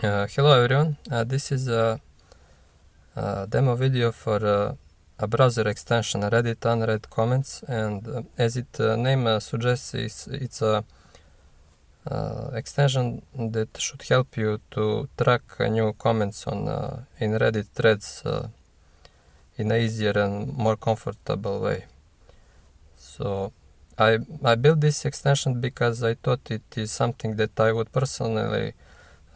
Hello everyone, this is a demo video for a browser extension Reddit Unread Comments, and as its name suggests, it's a extension that should help you to track new comments on in Reddit threads in an easier and more comfortable way. So I built this extension because I thought it is something that I would personally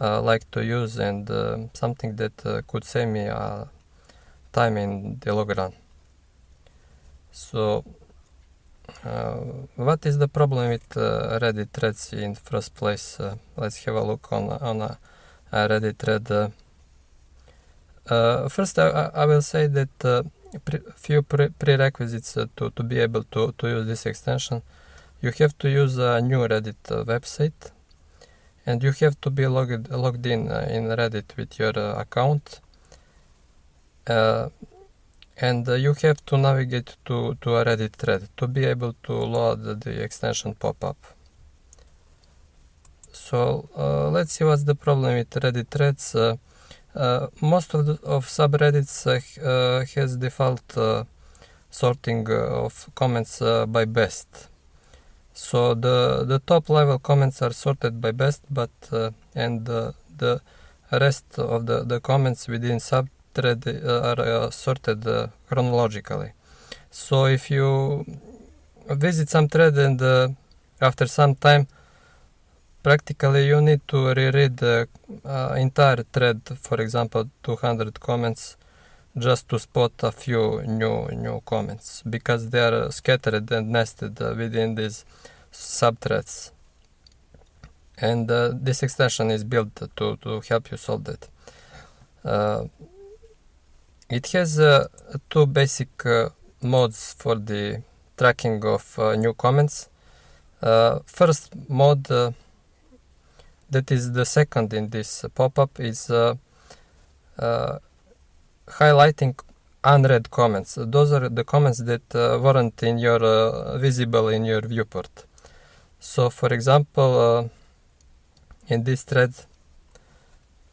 like to use, and something that could save me time in the long run. So what is the problem with Reddit threads in first place? Let's have a look on a Reddit thread. First, I will say that few prerequisites to be able to use this extension. You have to use a new Reddit website, and you have to be logged in Reddit with your account, and you have to navigate to a Reddit thread to be able to load the extension pop-up. So let's see what's the problem with Reddit threads. Most of subreddits has default sorting of comments by best. So the top level comments are sorted by best, but and the rest of the comments within subthread are sorted chronologically. So if you visit some thread and after some time, practically you need to reread the entire thread, for example 200 comments, just to spot a few new comments, because they are scattered and nested within these subthreads. And this extension is built to help you solve that. It has two basic modes for the tracking of new comments. First mode, that is the second in this pop-up, is highlighting unread comments. Those are the comments that weren't in your visible in your viewport. So for example, in this thread,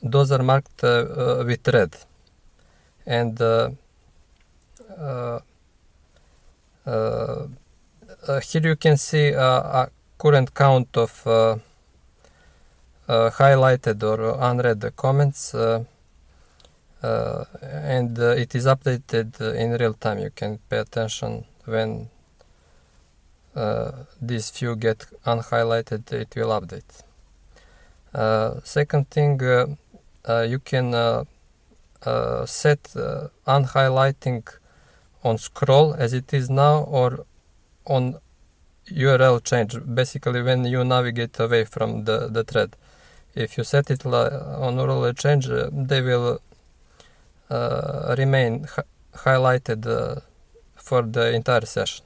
those are marked with red, and here you can see a current count of highlighted or unread comments, and it is updated in real time. You can pay attention when these few get unhighlighted, it will update. Second thing, you can set unhighlighting on scroll as it is now, or on URL change, basically when you navigate away from the thread. If you set it on URL change, they will remain highlighted for the entire session.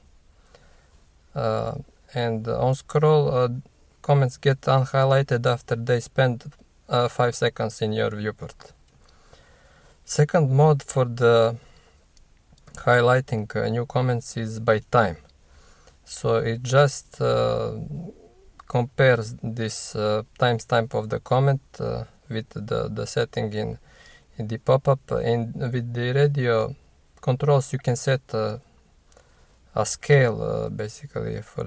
And on scroll, comments get unhighlighted after they spend 5 seconds in your viewport. Second mode for the highlighting new comments is by time. So it just compares this timestamp of the comment with the setting in the pop-up, and with the radio controls you can set a scale basically for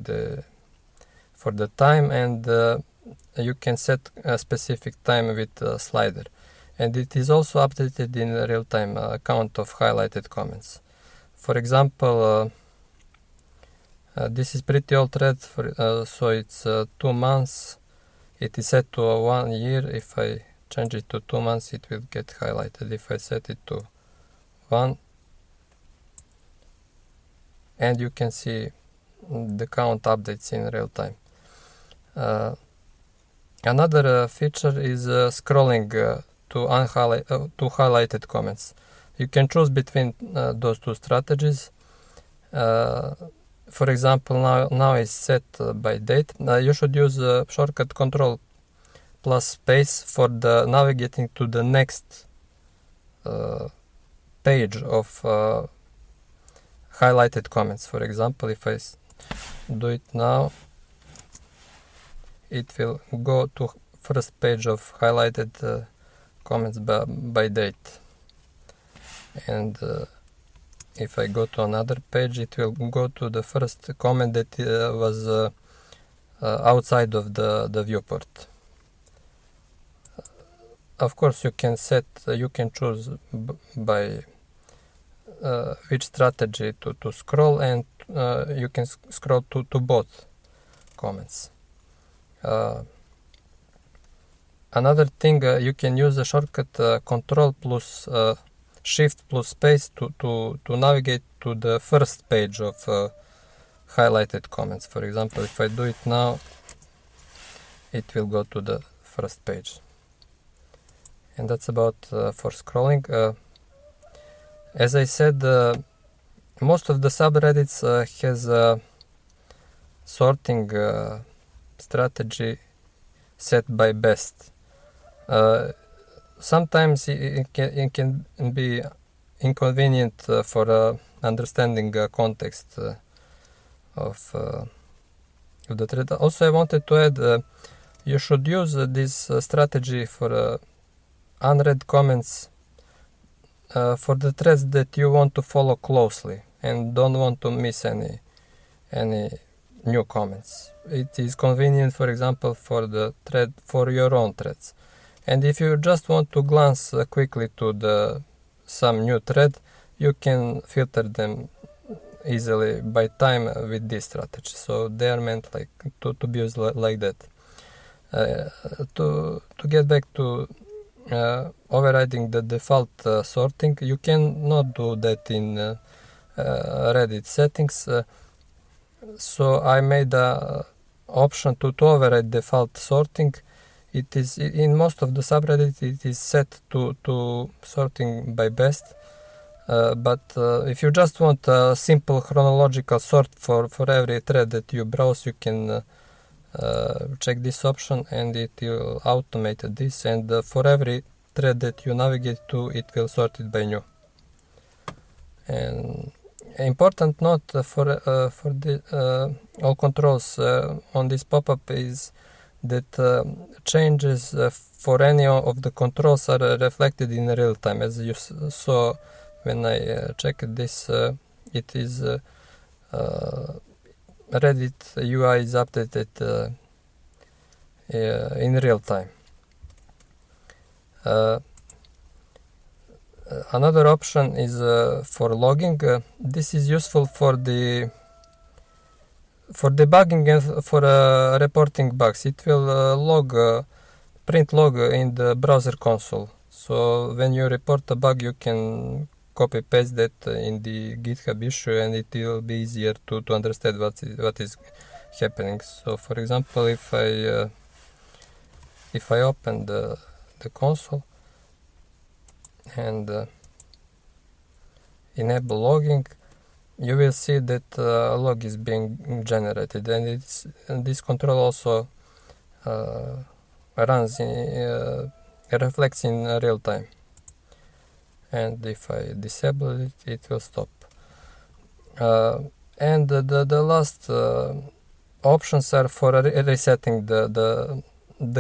the time, and you can set a specific time with a slider, and it is also updated in real time, count of highlighted comments. For example, this is pretty old thread, so it's 2 months. It is set to 1 year. If I change it to 2 months, it will get highlighted. If I set it to 1, and you can see the count updates in real time. Another feature is scrolling to highlighted comments. You can choose between those two strategies. For example, now it's set by date. You should use shortcut Control plus space for the navigating to the next page of highlighted comments. For example, if I do it now, it will go to first page of highlighted comments by date. And if I go to another page, it will go to the first comment that was outside of the viewport. Of course, you can choose by which strategy to scroll, and you can scroll to both comments. Another thing, you can use the shortcut Control plus Shift plus Space to navigate to the first page of highlighted comments. For example, if I do it now, it will go to the first page. And that's about for scrolling. As I said, most of the subreddits has a sorting strategy set by best. Sometimes it can be inconvenient for understanding context of the thread. Also, I wanted to add, you should use this strategy for unread comments for the threads that you want to follow closely and don't want to miss any new comments. It is convenient, for example, for the thread for your own threads. And if you just want to glance quickly to some new thread, you can filter them easily by time with this strategy. So they are meant to be used like that. To get back to overriding the default sorting, you cannot do that in Reddit settings. So I made an option to override default sorting. It is in most of the subreddits it is set to sorting by best, but if you just want a simple chronological sort for every thread that you browse, you can check this option and it will automate this, and for every thread that you navigate to, it will sort it by new. And important note for the all controls on this pop-up is that changes for any of the controls are reflected in real time. As you saw when I checked this, it is Reddit UI is updated in real time. Another option is for logging. This is useful for debugging and for reporting bugs. It will print log in the browser console. So when you report a bug, you can copy paste that in the GitHub issue, and it will be easier to understand what is happening. So for example, if I open the console and enable logging, you will see that a log is being generated, and this control also runs reflects in real time. And if I disable it, it will stop. And the last options are for resetting the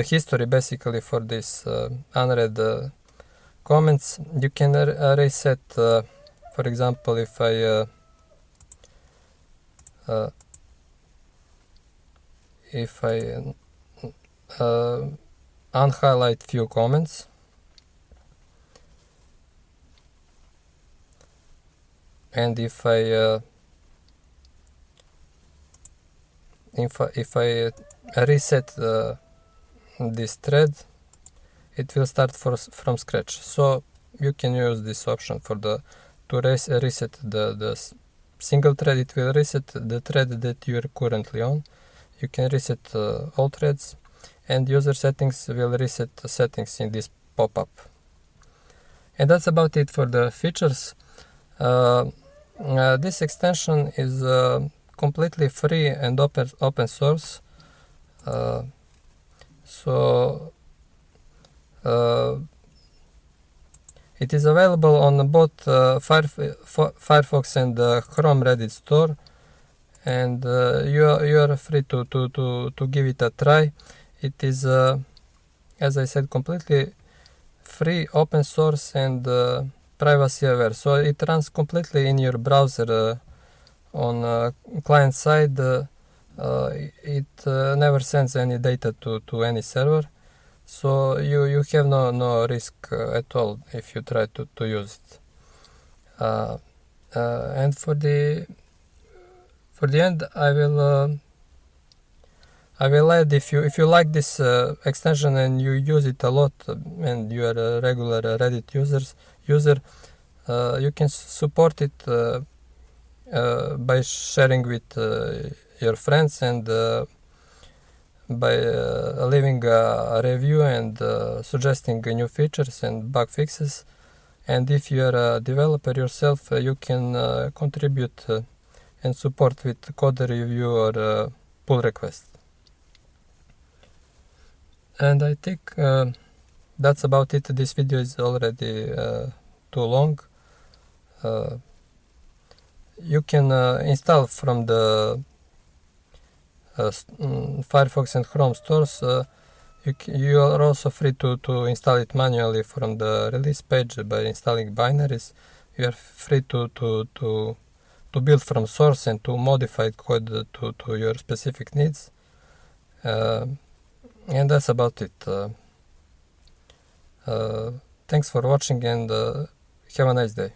history, basically, for this unread comments. You can reset, for example, if I unhighlight few comments, and if I reset this thread, it will start from scratch. So you can use this option to reset the single thread. It will reset the thread that you are currently on. You can reset all threads, and user settings will reset the settings in this pop-up. And that's about it for the features. This extension is completely free and open source. So it is available on both Firefox and Chrome Reddit store, and you are free to give it a try. It is, as I said, completely free, open source, and privacy aware. So it runs completely in your browser on client side. It never sends any data to any server, so you have no risk at all if you try to use it. And for the end, I will add, if you like this extension and you use it a lot and you are a regular Reddit user, you can support it by sharing with your friends and by leaving a review and suggesting new features and bug fixes. And if you are a developer yourself, you can contribute and support with code review or pull request. And I think that's about it. This video is already too long. You can install from the Firefox and Chrome stores. You are also free to install it manually from the release page by installing binaries. You are free to build from source and to modify code to your specific needs. And that's about it. Thanks for watching, and have a nice day.